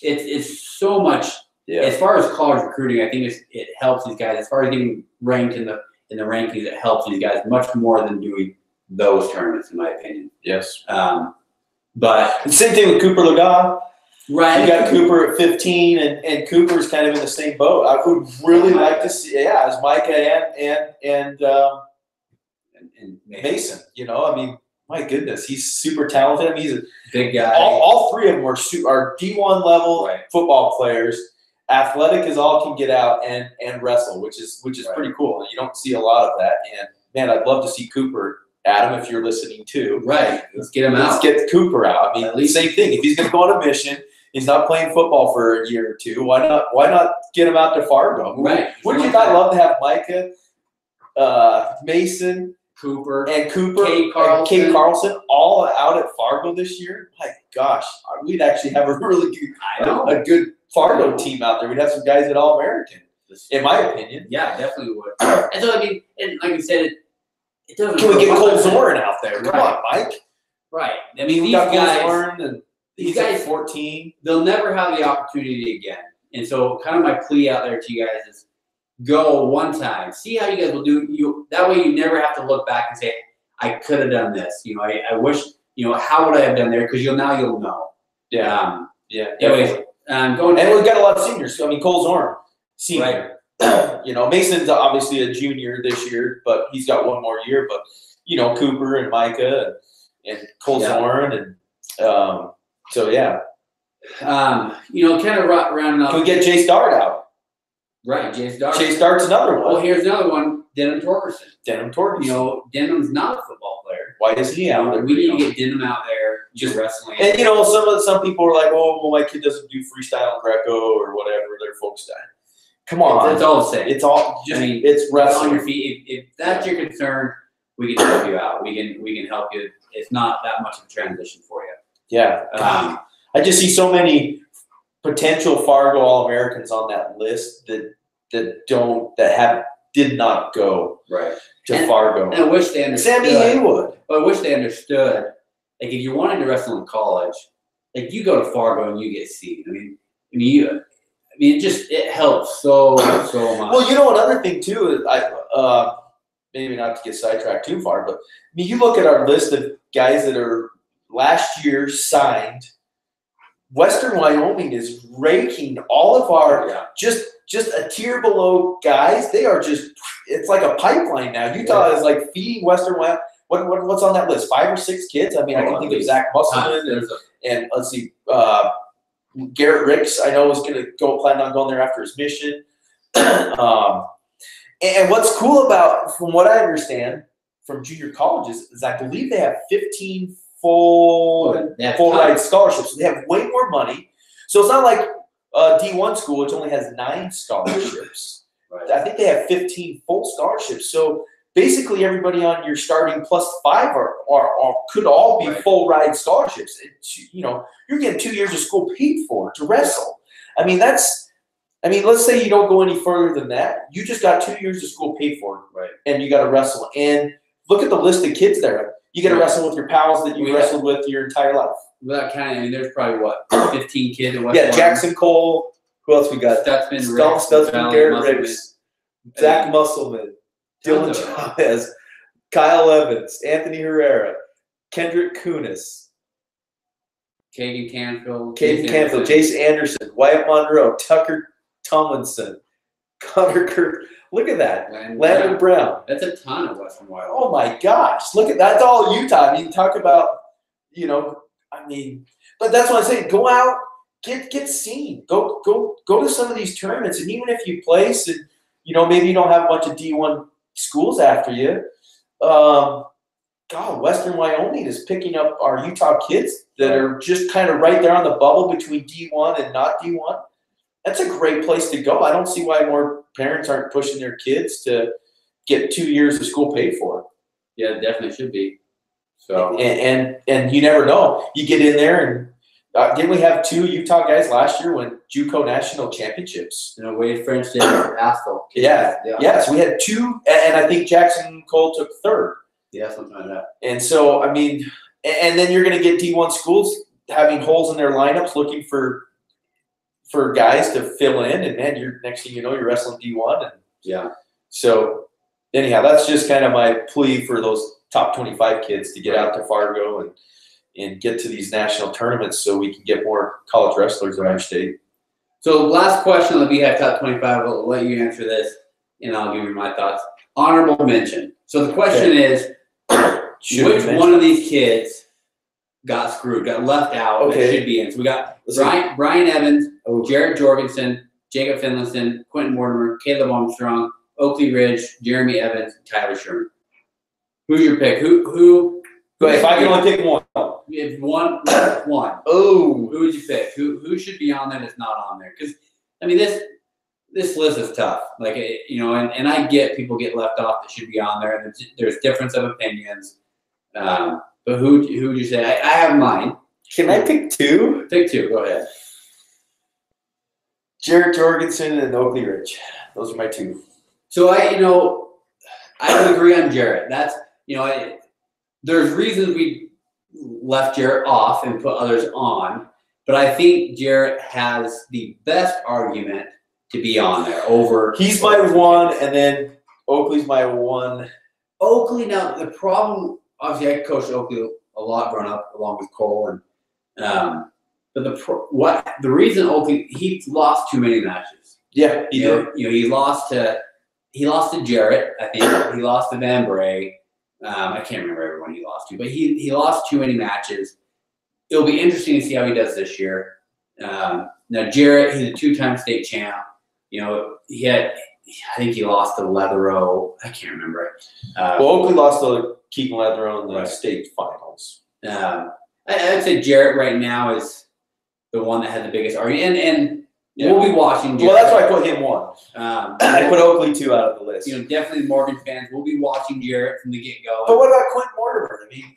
It's so much. Yeah. As far as college recruiting, I think it helps these guys. As far as getting ranked in the rankings, it helps these guys much more than doing those tournaments, in my opinion. Yes. But the same thing with Cooper Legas. Right. You got Cooper at 15, and Cooper's kind of in the same boat. I would really like to see, as Micah and Mason. You know, I mean, my goodness, he's super talented. I mean, he's a big guy. All three of them are D1 level football players. Athletic as all can get out, and wrestle, which is pretty cool. You don't see a lot of that. And man, I'd love to see Cooper. Adam, if you're listening too, right? Let's get him out. Let's get Cooper out. I mean, at least same thing. If he's going to go on a mission, he's not playing football for a year or two. Why not get him out to Fargo? Right. Wouldn't you not love to have Micah, Mason, Cooper, Kate Carlson all out at Fargo this year? My gosh, we'd actually have a really good Fargo team out there. We'd have some guys at All-American, in my opinion. Yeah, definitely would. And so I mean, and like you said, it doesn't. Can we get Cole Zorn out there? Come on, Mike. Right. I mean, these guys. Zorn and these guys, 14. They'll never have the opportunity again. And so, kind of my plea out there to you guys is, go one time, see how you guys will do. That way, you never have to look back and say, "I could have done this." You know, I wish. You know, how would I have done there? Because you'll know. Yeah. Anyways, and we've got a lot of seniors. I mean, Cole Zorn, senior. Right. You know, Mason's obviously a junior this year, but he's got one more year. But you know, Cooper and Micah and Cole Zorn, and so yeah. You know, kind of rounding up. Can we get Jace Dart out? Right, Jace Dart. Jace Dart's another one. Well, here's another one. Denham Torgerson. You know, Denham's not a football player. Why isn't he out there? We need to get Denham out there just wrestling. And you know, some people are like, "Oh, well, my kid doesn't do freestyle and Greco or whatever their folk style." Come on, it's all the same. It's all just it's wrestling on your feet. If that's your concern, we can help you out. We can help you. It's not that much of a transition for you. Yeah. I just see so many potential Fargo All-Americans on that list that did not go to Fargo. And I wish they understood. Sammy Haywood. But I wish they understood. Like, if you wanted to wrestle in college, like, you go to Fargo and you get seen. I mean, it helps so much. Well, you know, another thing too is maybe not to get sidetracked too far, but I mean, you look at our list of guys that are last year signed. Western Wyoming is raking all of our just a tier below guys. They are it's like a pipeline now. Utah is like feeding Western Wyoming. What's on that list? 5 or 6 kids? I mean, I can think of Zach Musselman and let's see, Garrett Ricks, I know, was going to plan on going there after his mission. And what's cool about, from what I understand, from junior colleges, is I believe they have 15 full ride scholarships. So they have way more money. So it's not like D1 school, which only has 9 scholarships. Right. I think they have 15 full scholarships. So basically, everybody on your starting +5 could all be full ride scholarships. You know, you're getting 2 years of school paid for to wrestle. I mean, let's say you don't go any further than that. You just got 2 years of school paid for, and you got to wrestle. And look at the list of kids there. You got to wrestle with your pals that you wrestled with your entire life. Without counting, I mean, there's probably 15 kids in West Wyoming. Jackson Cole. Who else we got? Stutzman, Garrett Ricks, Zach Musselman, Dylan Chavez, Kyle Evans, Anthony Herrera, Kendrick Kunis, Caden Canfield, Jace Anderson, Wyatt Monroe, Tucker Tomlinson, Connor Kirk. Look at that. Landon Brown. That's a ton of Western Wyoming. Oh my gosh. Look at that's all Utah. I mean, talk about, you know, I mean, but that's what I'm saying. Go out, get seen. Go to some of these tournaments. And even if you place and, you know, maybe you don't have a bunch of D1 schools after you, Western Wyoming is picking up our Utah kids that are just kind of right there on the bubble between D1 and not D1. That's a great place to go. I don't see why more parents aren't pushing their kids to get 2 years of school paid for. Yeah, it definitely should be. So and you never know. You get in there and didn't we have 2 Utah guys last year win JUCO national championships? You know, Wade French did Asphalt. Yeah. So we had 2, and I think Jackson Cole took 3rd. Yeah, something like that. And so, I mean, and then you're going to get D1 schools having holes in their lineups, looking for guys to fill in, and then you're next thing you know, you're wrestling D1. And yeah. So anyhow, that's just kind of my plea for those top 25 kids to get out to Fargo and get to these national tournaments so we can get more college wrestlers in our state. So last question that we have top 25, I'll let you answer this, and I'll give you my thoughts. Honorable mention. So the question is, which one of these kids got screwed, got left out that should be in? So we got Brian Evans, Jared Jorgensen, Jacob Finlayson, Quentin Mortimer, Caleb Armstrong, Oakley Ridge, Jeremy Evans, Tyler Sherman. Who's your pick? Who? If I can only pick one. If one. Oh. Who would you pick? Who should be on there that's not on there? Because, I mean, this list is tough. Like, you know, and I get people get left off that should be on there, and there's difference of opinions. But who would you say? I have mine. Can I pick two? Pick two. Go ahead. Jared Jorgensen and Oakley Ridge. Those are my two. So I would agree on Jarrett. That's, you know, there's reasons we left Jarrett off and put others on, but I think Jarrett has the best argument to be on there over. He's my one, and then Oakley's my one. Oakley, now the problem, obviously I coached Oakley a lot growing up along with Cole, and but the reason Oakley, he lost too many matches. Yeah, he did. You know, he lost to Jarrett, I think. He lost to Van Bray. I can't remember everyone he lost to, but he lost too many matches. It'll be interesting to see how he does this year. Now Jarrett, he's a two-time state champ. You know, I think he lost to Leathero. I can't remember it. Well, Oakley lost to Keaton Leathero in the state finals. I'd say Jarrett right now is the one that had the biggest argument, and we'll be watching Jarrett. Well, that's why I put him one. I put Oakley 2 out of the list. You know, definitely Morgan fans. We'll be watching Jarrett from the get-go. But what about Quentin Mortimer? I mean,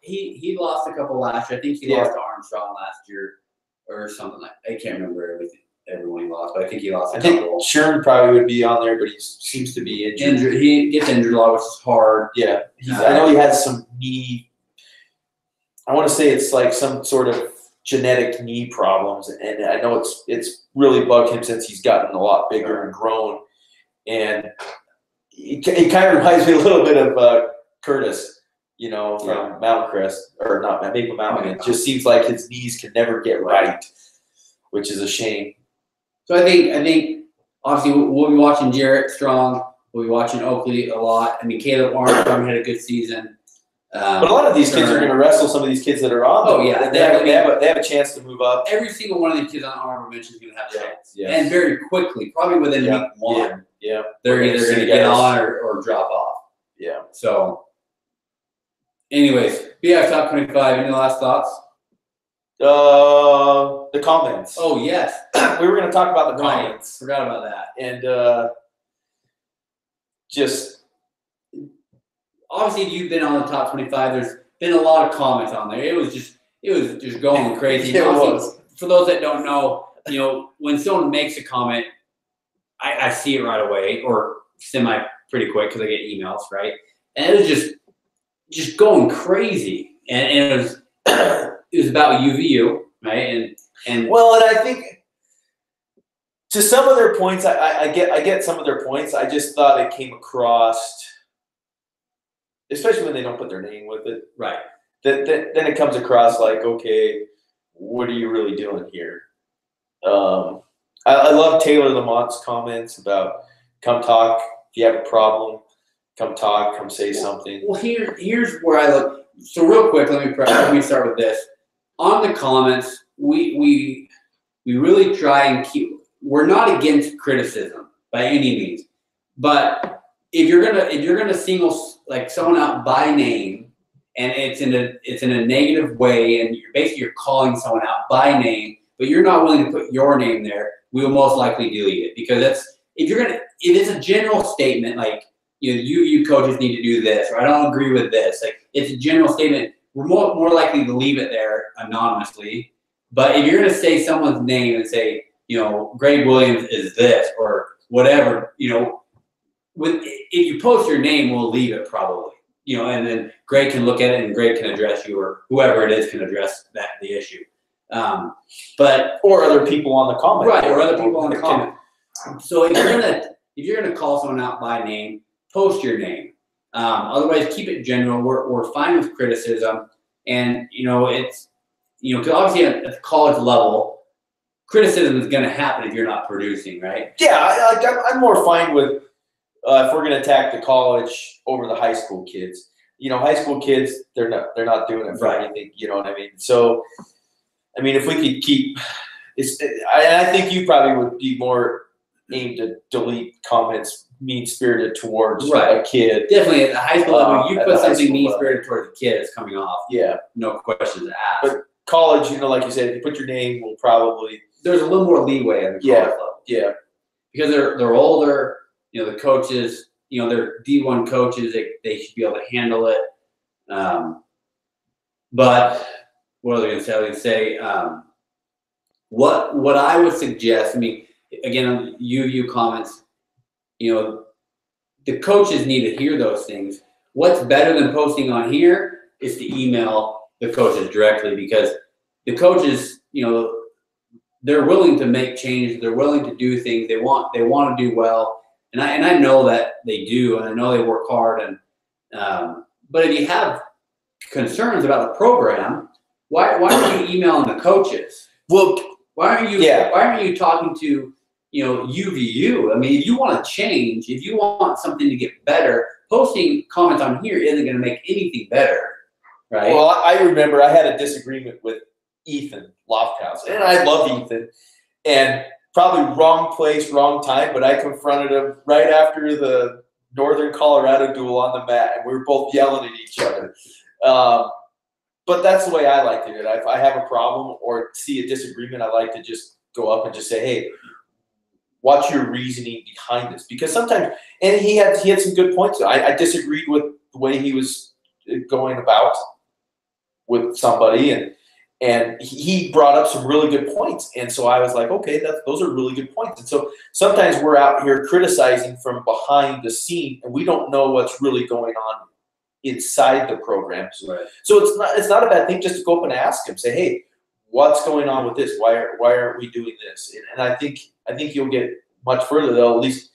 he lost a couple last year. I think he lost to Armstrong last year or something like that. I can't remember everyone he lost, but I think he lost a couple. I think Sherman probably would be on there, but he seems to be injured. He gets injured a lot, which is hard. Yeah. I know he has some knee – I want to say it's like some sort of genetic knee problems, and I know it's really bugged him since he's gotten a lot bigger and grown. And it kind of reminds me a little bit of Curtis, you know, from Mountain Crest, or not Maple Mountain. It just seems like his knees can never get right, which is a shame. So I think obviously we'll be watching Jarrett Strong. We'll be watching Oakley a lot. I mean, Caleb Armstrong had a good season. But a lot of these kids are going to wrestle some of these kids that are on. Oh, yeah. They have a chance to move up. Every single one of these kids on honorable mention is going to have a chance. Yeah. And very quickly, probably within week one. Yeah. They're either going to get on or drop off. Yeah. So, anyways, BF Top 25. Any last thoughts? The comments. Oh, yes. We were going to talk about the comments. Forgot about that. And just... Obviously, if you've been on the top 25, there's been a lot of comments on there. It was just going crazy. It was. For those that don't know, you know, when someone makes a comment, I see it right away, or semi pretty quick because I get emails, right? And it was just going crazy, and it was about UVU, right? And well, and I think to some of their points, I get some of their points. I just thought it came across. Especially when they don't put their name with it. Right. Then it comes across like, okay, what are you really doing here? I love Taylor Lamont's comments about come talk. If you have a problem, come talk, come say something. Well, here's where I look. So real quick, let me start with this. On the comments, we really try and we're not against criticism by any means. But if you're gonna single like someone out by name, and it's in a negative way, and you're calling someone out by name, but you're not willing to put your name there, we will most likely delete it, because if it's a general statement like you coaches need to do this, or I don't agree with this, like it's a general statement, we're more likely to leave it there anonymously. But if you're gonna say someone's name and say, you know, Greg Williams is this or whatever, you know. If you post your name, we'll leave it probably. and then Greg can look at it and Greg can address you, or whoever it is can address the issue. Or other people on the comment. Right, or other people on the comment. So if you're gonna call someone out by name, post your name. Otherwise, keep it general. We're fine with criticism, and it's because obviously at the college level, criticism is going to happen if you're not producing, right? Yeah, I'm more fine with if we're going to attack the college over the high school kids. High school kids, they're not doing it for anything. You know what I mean? So, I mean, if we could keep, I think you probably would be more aimed to delete comments mean-spirited towards a kid. Definitely at the high school level, you put something mean-spirited towards a kid, it's coming off. Yeah, no questions asked. But college, like you said, if you put your name, will probably there's a little more leeway at the college level. Yeah, because they're older. The coaches, they're D1 coaches. They should be able to handle it. But what was I going to say? I was going to say what I would suggest. I mean, again, on UVU comments. The coaches need to hear those things. What's better than posting on here is to email the coaches directly, because the coaches, they're willing to make changes. They're willing to do things. They want to do well, and I know that they do, and I know they work hard. And but if you have concerns about the program, why aren't you emailing the coaches? Well, why aren't you talking to UVU? I mean, if you want to change, if you want something to get better, posting comments on here isn't going to make anything better, right? Well, I remember I had a disagreement with Ethan Lofthouse, and I love Ethan, and probably wrong place, wrong time, but I confronted him right after the Northern Colorado duel on the mat, and we were both yelling at each other. But that's the way I like to do it. If I have a problem or see a disagreement, I like to just go up and just say, hey, what's your reasoning behind this? Because sometimes, and he had some good points. I disagreed with the way he was going about with somebody, and he brought up some really good points. And so I was like, okay, those are really good points. And so sometimes we're out here criticizing from behind the scene, and we don't know what's really going on inside the programs. Right. So it's not a bad thing just to go up and ask him, say, hey, what's going on with this? Why aren't we doing this? And I think you'll get much further. They'll at least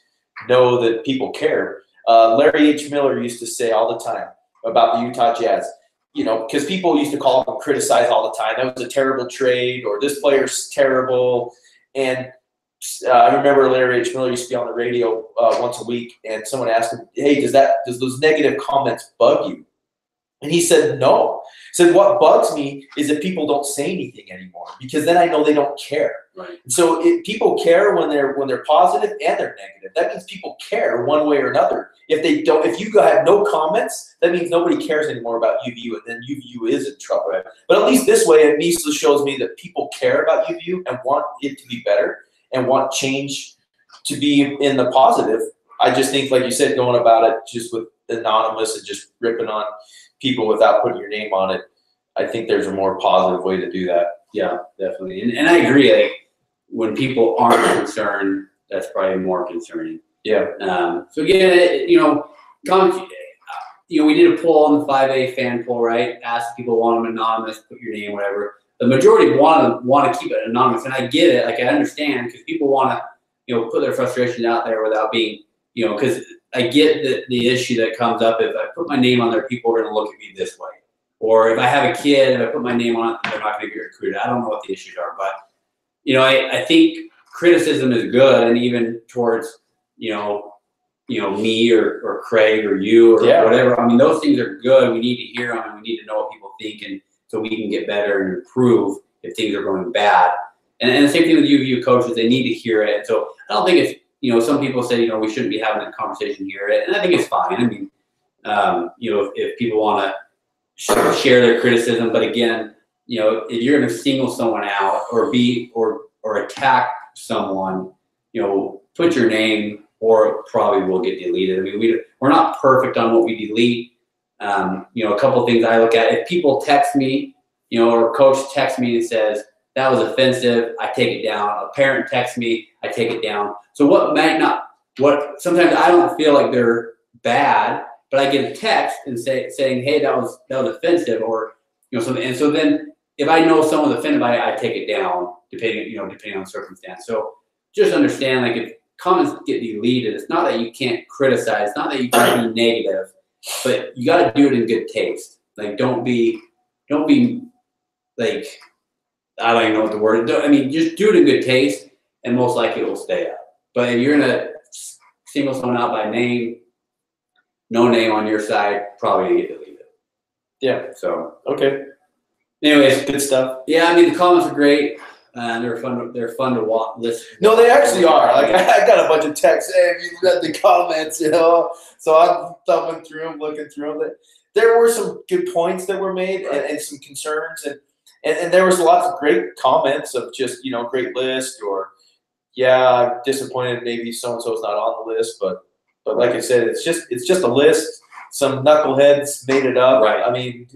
know that people care. Larry H. Miller used to say all the time about the Utah Jazz, because people used to call him and criticize all the time. That was a terrible trade, or this player's terrible. And I remember Larry H. Miller used to be on the radio once a week, and someone asked him, hey, does those negative comments bug you? And he said, no. He said, what bugs me is that people don't say anything anymore, because then I know they don't care. Right. And so people care when they're positive and they're negative. That means people care one way or another. If you have no comments, that means nobody cares anymore about UVU, and then UVU is in trouble. Right? But at least this way, it at least shows me that people care about UVU and want it to be better and want change to be in the positive. I just think, like you said, going about it just with anonymous and just ripping on people without putting your name on it, I think there's a more positive way to do that. Yeah, definitely. And I agree. Like, when people aren't concerned, that's probably more concerning. Yeah. So again, comments. We did a poll on the 5A fan poll, right? Ask people want them anonymous, put your name, whatever. The majority want to keep it anonymous, and I get it. Like, I understand, because people want to, put their frustration out there without being, because I get the issue that comes up. If I put my name on there, people are going to look at me this way. Or if I have a kid, if I put my name on it, they're not going to get recruited. I don't know what the issues are, but I think criticism is good, and even towards me or Craig or you or whatever. I mean, those things are good. We need to hear them, and we need to know what people think, and so we can get better and improve if things are going bad. And the same thing with UVU coaches; they need to hear it. And so I don't think it's some people say we shouldn't be having that conversation here, and I think it's fine. I mean, if people want to share their criticism, but again, if you're going to single someone out or attack someone, put your name, or it probably will get deleted. I mean, we're not perfect on what we delete. A couple of things I look at: if people text me, or a coach texts me and says that was offensive, I take it down. A parent texts me, I take it down. So sometimes I don't feel like they're bad, but I get a text and saying, hey, that was offensive, or something. And so then if I know someone's offended by it, I take it down depending on the circumstance. So just understand, like, if comments get deleted, it's not that you can't criticize, it's not that you can't be negative, but you got to do it in good taste. Like, don't be like, I don't even know what the word is. Just do it in good taste, and most likely it will stay up. But if you're gonna single someone out by name, no name on your side, probably get deleted. Yeah. So okay. Anyways, good stuff. Yeah, the comments are great. They're fun. They're fun to watch. Listen. No, they actually are. Like, I got a bunch of texts. Hey, have you read the comments? So I'm thumbing through them, looking through them. There were some good points that were made, and some concerns, and there was lots of great comments of just great list, or I'm disappointed maybe so and so is not on the list, but like I said, it's just a list. Some knuckleheads made it up. Right.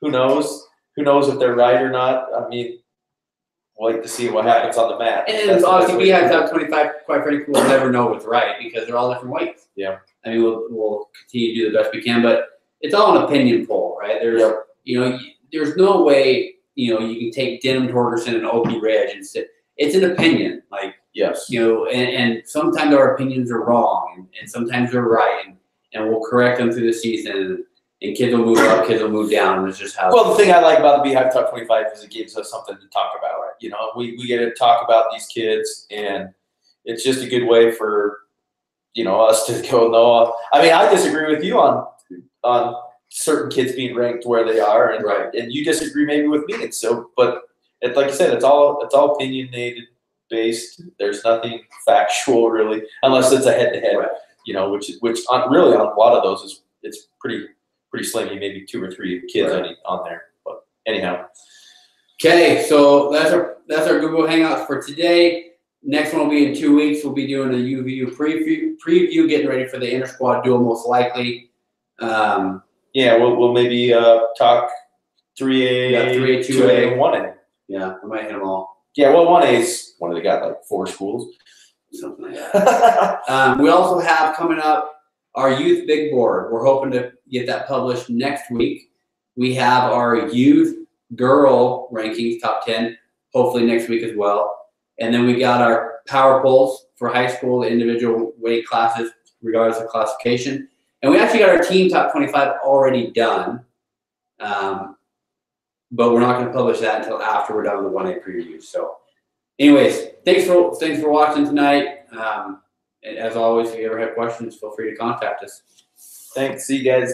Who knows? Who knows if they're right or not? We'll like to see what happens on the mat. And obviously, we have top 25. Quite frankly, we'll never know what's right because they're all different weights. Yeah. We'll continue to do the best we can, but it's all an opinion poll, right? There's no way you can take Denham Torgerson and Opie Ridge and sit. It's an opinion, like yes. And sometimes our opinions are wrong, and sometimes they're right, and we'll correct them through the season. And kids will move up, kids will move down, and it's just how. Well, the thing I like about the Beehive Top 25 is it gives us something to talk about. Right? We get to talk about these kids, and it's just a good way for us to go. No, I disagree with you on certain kids being ranked where they are, and right. And you disagree maybe with me. And so, but like you said, it's all opinionated based. There's nothing factual really, unless it's a head-to-head. Right. Which really on a lot of those it's pretty slingy, maybe 2 or 3 kids right. on there. But anyhow. Okay, so that's our Google Hangouts for today. Next one will be in 2 weeks. We'll be doing a UVU preview, getting ready for the inter-squad duel most likely. We'll maybe talk 3A, 3A, 2A, and 1A. Yeah, we might hit them all. Yeah, well, 1A's one of they got like 4 schools. Something like that. We also have coming up our youth big board. We're hoping to get that published next week. We have our youth girl rankings, top 10, hopefully next week as well. And then we got our power polls for high school, the individual weight classes, regardless of classification. And we actually got our team top 25 already done. But we're not going to publish that until after we're done with the 1A preview. So anyways, thanks for watching tonight. And as always, if you ever have questions, feel free to contact us. Thanks. See you guys.